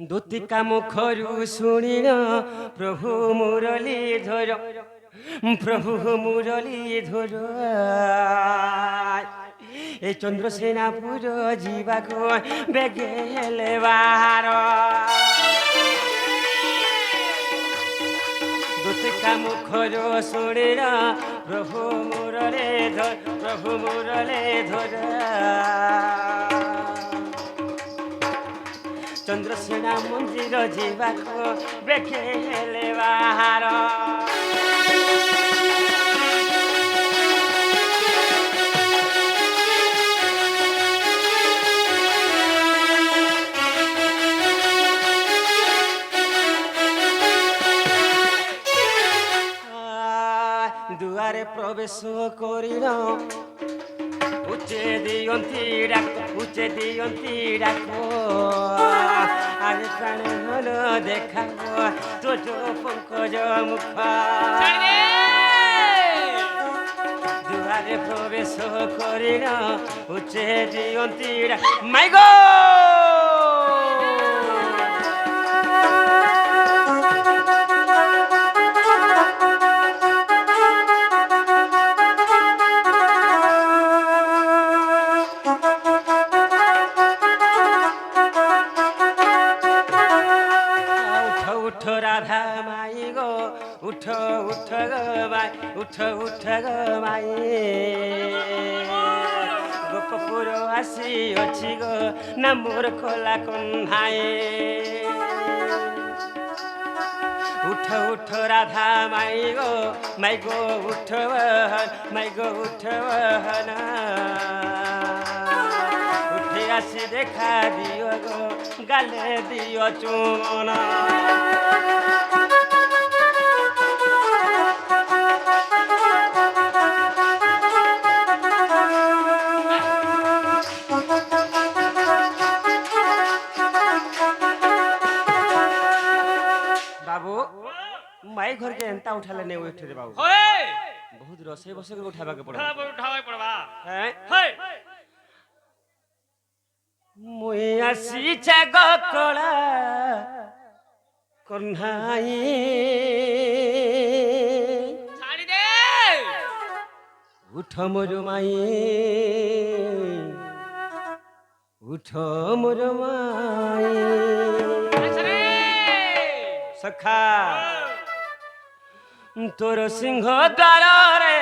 ଦୂତିକା ମୁଖରୁ ଶୁଣିଲ ପ୍ରଭୁ ମୁରଲୀଧର ପ୍ରଭୁ ମୁରଲୀଧର ଏ ଚନ୍ଦ୍ରସେନାପୁର ଯିବାକୁ ବେଗେ ହେଲେ ବାହାର ଦୂତିକା ମୁଖରୁ ଶୁଣିଲ ପ୍ରଭୁ ମୁରଲୀଧର ଚନ୍ଦ୍ରସେନା ମନ୍ଦିର ଯିବାକୁ ବେଗେ ହେଲେ ବାହାର ଦୁଆରେ ପ୍ରବେଶ କରିଲ ଉଚ୍ଚେ ଦିଅନ୍ତି ଡାକ ଆରେ ପ୍ରାଣ ଭଲ ଦେଖାବ ତୋ ପଙ୍କଜ ମୁଖ ଦୁଆରେ ପ୍ରବେଶ କରିଲ ଉଚ୍ଚେ ଦିଅନ୍ତି ମାଇଗ রাধা মাই গো উঠ গো মাই গোপপুর আসি অছি গো না মোর খোলা কন্হাই উঠ রাধা মাই গো উঠ না উঠে আসি দেখা দিও গো গালে দিও চুমনা माई घर के एंता उठाले ने उठे रे बाबू होय बहुत रसे बसे के उठाबा के पड़बा हैं होय मुई आसी चाग कला कन्हाई छाड़ी दे उठ मोर माई सखा तोर सिंह द्वार रे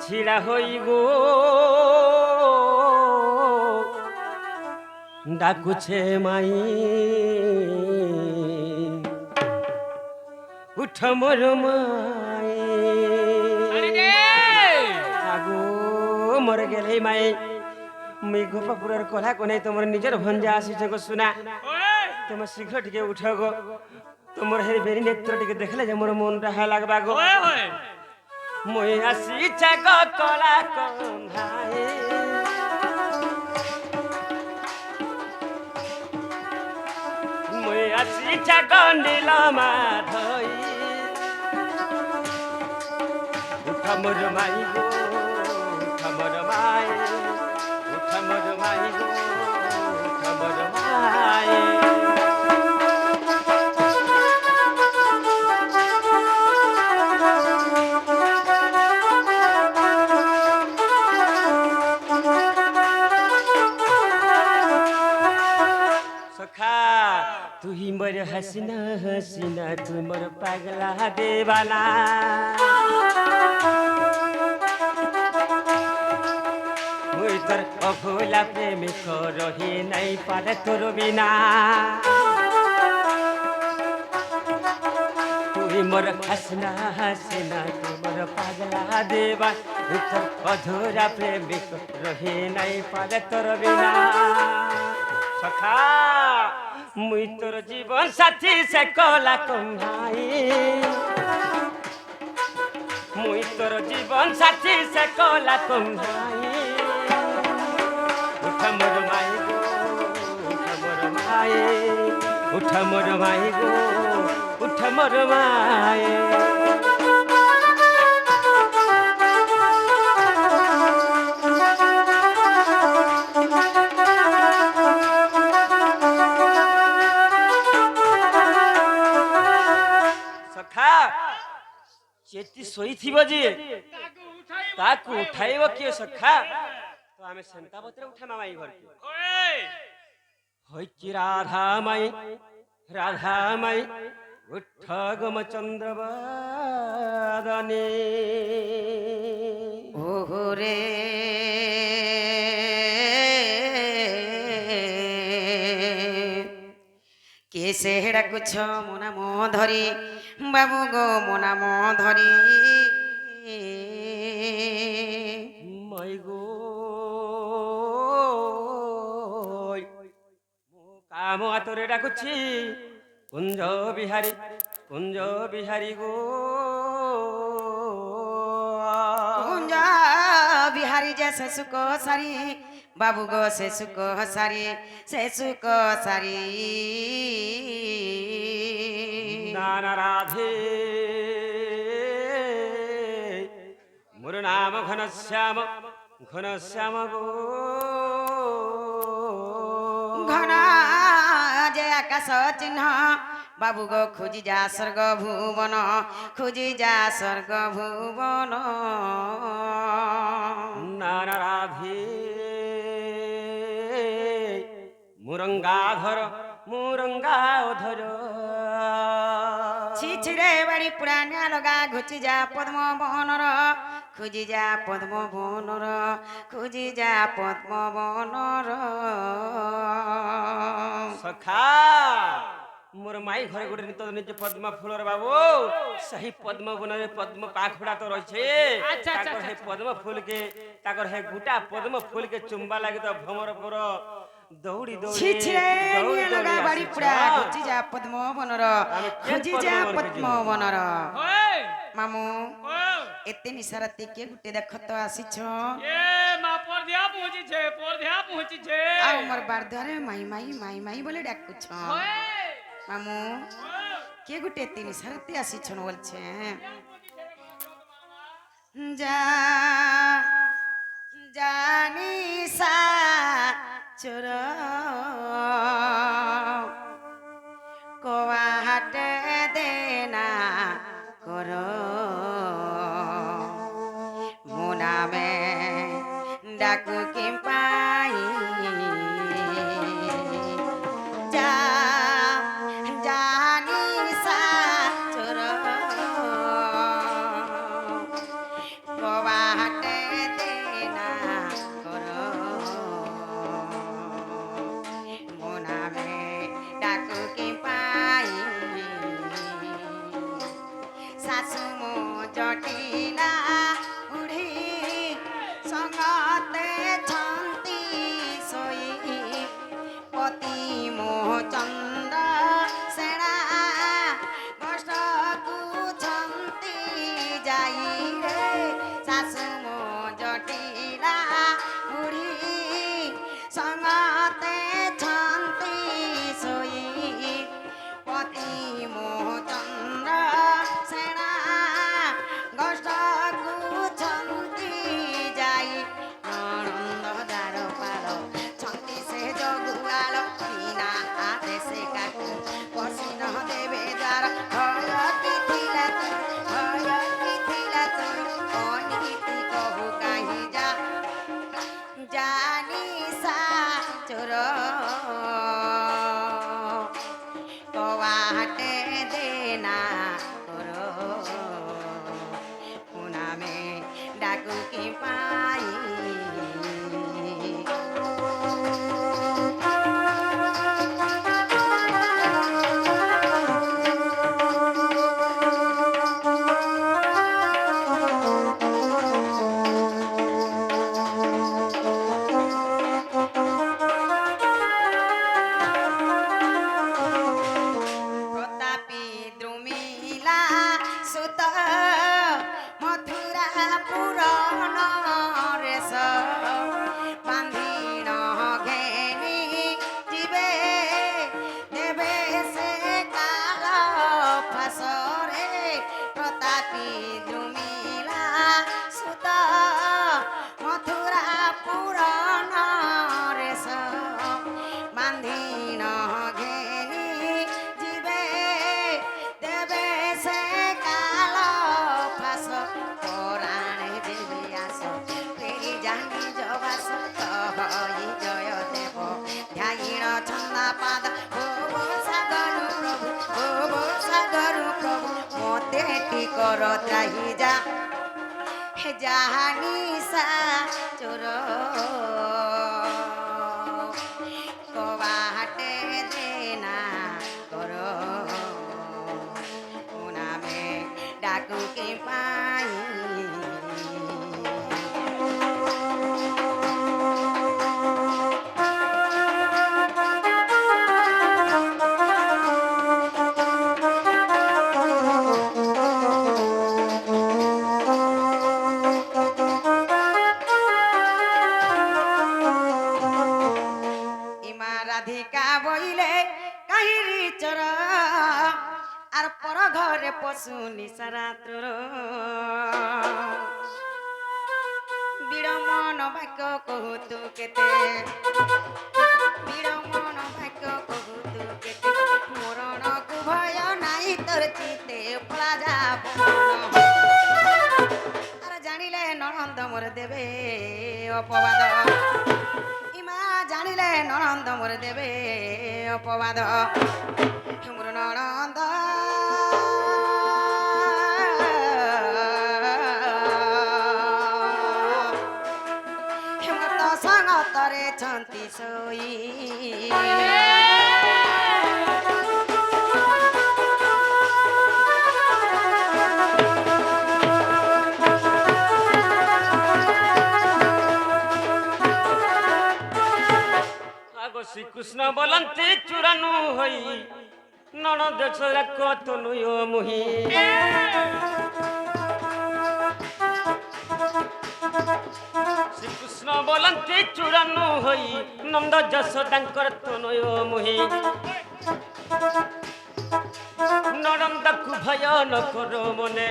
छिड़ा होई गो डाकुछे माई उठ मोर माई आगो मर गेले माई मुई गोपापुर कला को नहीं तुम निजर भंजा आसी को सुना तुम शीघ्र टिके उठ गो तुम हेरी बेरी नेत्र टिके देखले जे मोर मन रहा लागबा गो मुई आसी चाग कला कन्हाई मुई आसी चाग नील माधई उठ मोर माई गो उठ मोर माई उठ मोर माई गो उठ मोर माई तू ही मोर हसीना हसीना तू मोर पागला देवाना मुई तोर अभोला प्रेमिक रही नहीं पारे तोर बिना तू ही मोर हसीना हसीना तू मोर पागला देवा तोर अधूरा प्रेमिक रही नहीं पारे तोर बिना सखा मुई तोर जीवन साथी से कला कन्हाई मुई तोर जीवन साथी से कला कन्हाई उठ मोर माई गो उठ मोर माई उठ मोर माई गो उठ मोर माई ସେଠି ଶୋଇଥିବ ଯିଏ ତାକୁ ଉଠାଇବ କିଏ ସଖା? ତ ଆମେ ସେନ୍ତା ପତ୍ରେ ଉଠେମା ମାଇ ଘରକୁ। হইকি রাধামাই রাধামাই উঠ গম চন্দ্রবাদনে ওরে কে সে ডাকুছ ମୋ ନାମ ଧରି ବାବୁ ଗୋ ମୋ ନାମ ଧରି মাই গো কাম আতরে ডাকুছি কুঞ্জ বিহারী গো কুঞ্জ বিহারী যে শেষুক সারি বাবু গো শেষুক সারি নানা রাধে মোর নাম ঘনশ্যাম গো ঘনা যে আকাশ চিহ্ন বাবু গো খুঁজি যা স্বর্গ ভুবন খুঁজি যা স্বর্গ ভুবন নানা রাধে মুরঙ্গাধর ছিছিরে বাড়ি পুরানিয়া লগা ঘুচি যা পদ্ম বনর খুঁজি যা পদ্ম বনর খুঁজি যা পদ্ম বনর সখা মোর মাই ঘরে গোটে নিত নিজ পদ্ম ফুলর বাবু সেই পদ্ম বନରେ পদ্ম পাখুড়া তো রয়েছে তাকর হে পদ্ম ফুল के তাকর হে গুটা পদ্ম ফুল के চুম্বা লাগি তো ভমর পর দৌড়ি দৌড়ি ছিছিরে নিয়া লগা বাড়ি পুরা ঘুচি যা পদ্ম বনর খুঁজি যা পদ্ম বনর মামু এতে নিশারাতে কে গুটে দেখ তো আসিছ এ মা পরধিয়া পৌঁছিছে আর মোর বারদারে মাই মাই বলে ডাকুছ মামু কে গুটে এতে নিশারাতে আসিছ বলছে যা জানি সা চোর কোয়া হাটে দেনা কর মুনামে ডাকু কি পাই যা জানি সা চোর কোয়া হাটে দেনা কর মুনামে ডাকু কি পাই শাশু মো জটিলা উড়ি সঙ্গতে ছন্তি সই পতি মো চন্দ্র সেনা কষ্টকু ছন্তি যাই রে শাশু মো জটিলা উড়ি সঙ্গতে ছন্তি সই পতি মো চন্দ্র সেনা গষ্টকু ছন্তি যাই ননন্দ দ্বার পাল ছন্তি সে জগুয়াল বিনা হাতে সে কাকু পশিন দেবে দ্বার ভয় পিথিলা তোর অনিতি কহু কাহি যা জানি সা চোর কওয়াটে দেনা কর পুনামে ডাকু কি পাই প্রতাপী দ্রুমিলা সুত মথুরা পুরন রেশ বান্ধিন ঘেনি ଯିବେ দেবে সে কাল ফাসরে প্রতাপী দ্রুমিলা সুত মথুরা পুরন রেশ বান্ধিন ঘেনি ଯିବେ দেবে সে কাল ফাস ছন্দা পাদ ও সাগর প্রভু ও সাগর প্রভু মতে টিকর ত্রাহি যা হে জাহানি সা চোর কবাটে দেনা কর নামে ডাকু কে পাই রাধিকা বইলে কাহিরি চর আর পর ঘরে পশু নিশারাত্র বিড়মন বাক্য কহুতু কেতে বিড়মন বাক্য কহুতু কেতে মরণকু ভয় নাই তোর চিতে পলা যাব আর জানিলে ননন্দ মোর দেবে অপবাদ ইমা জানিলে ননন্দ মোর দেবে অপবাদ মোর ননন্দ হেমত সঙ্গতরে ছন্তি সই শ্রীকৃষ্ণ বলন্তি চূড়ানু হই ননদ কতনু মুহি শ্রীকৃষ্ণ বলন্তি চূড়ানু হই নন্দ যশোদাঙ্কর তনয় মুহি ননন্দকু ভয় ন কর মনে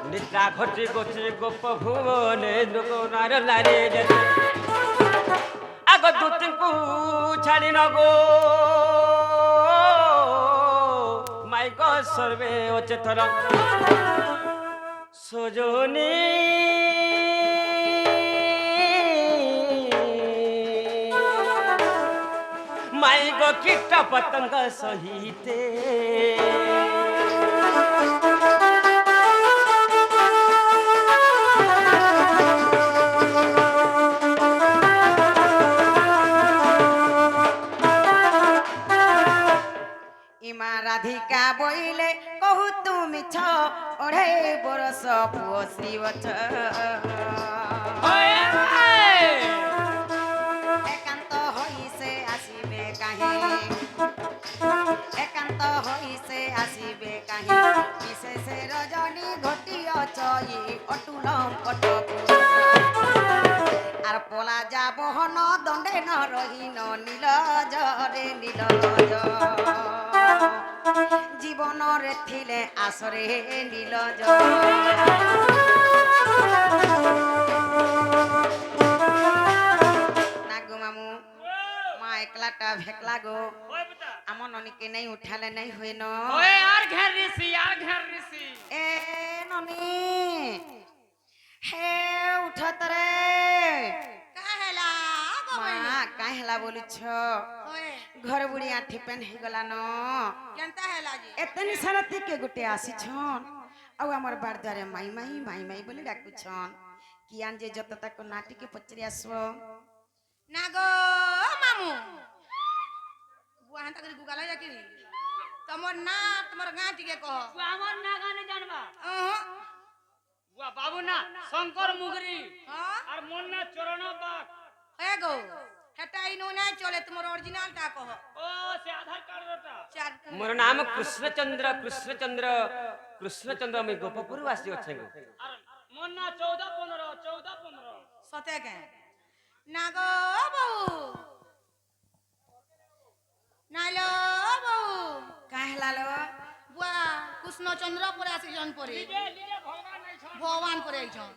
নিদ্রা ঘটি গছি গোপ ভুবনে নার নারী আগ দূতଙ୍କୁ ছাড়ি নগো মাইক সর্বে অচেতন সজনী মাইক কীট পতঙ্গ সহিতে রাধিকা বইলে কহু তুমি ছ অঢ়াই বরষ পুয় শ্রীবৎস একান্ত হই সে আসিবে কাহি একান্ত হই সে আসিবে কাহি বিশেষ রজনী ঘটি অচই অটুলম অটক আর পলা যাব হন দণ্ডে ন রহিন নীলজ রে নীলজ জীবনরে থিলে আসরে নীলজ নাগো মামু মা একলাটা ভেকলা গো আমার ননিকে নেই উঠালে নেই হই ন আর ঘের ঋষি এ ননি হে উঠত রে কাহেলা মা কাহেলা বলুছ ঘর বুড়ি আঠি পেন হই গলা ন কেনতা হেলা জি এতে নিশারাতি কে গুটে আসিছন আউ আমার বারদারে মাই মাই মাই মাই বলে ডাকুছন কি আন যে যত তাক নাটিকে পচরি আসবো না গো মামু বুয়া হান্তা করে গুগালা যাকি তোমার না তোমার গাঁ টিকে কহ আমার না গানে জানবা অহ বুয়া বাবু না শঙ্কর মুগরি হ্যাঁ আর মোর না চরণ বাগ হে গো হেটা ইনো নাই চলে তোমার অরিজিনাল টা কহ ও সে আধার কার্ডটা চার মোর নাম কৃষ্ণচন্দ্র কৃষ্ণচন্দ্র কৃষ্ণচন্দ্র আমি গোপপুর বাসী আছে আর মোর না 14 15 সতে কে না গো বউ নাইলো বউ কাহেলা লো বুয়া কৃষ্ণচন্দ্র পরে আসি জন পরে নিজে ভগবান নাই ভগবান পরে আইছন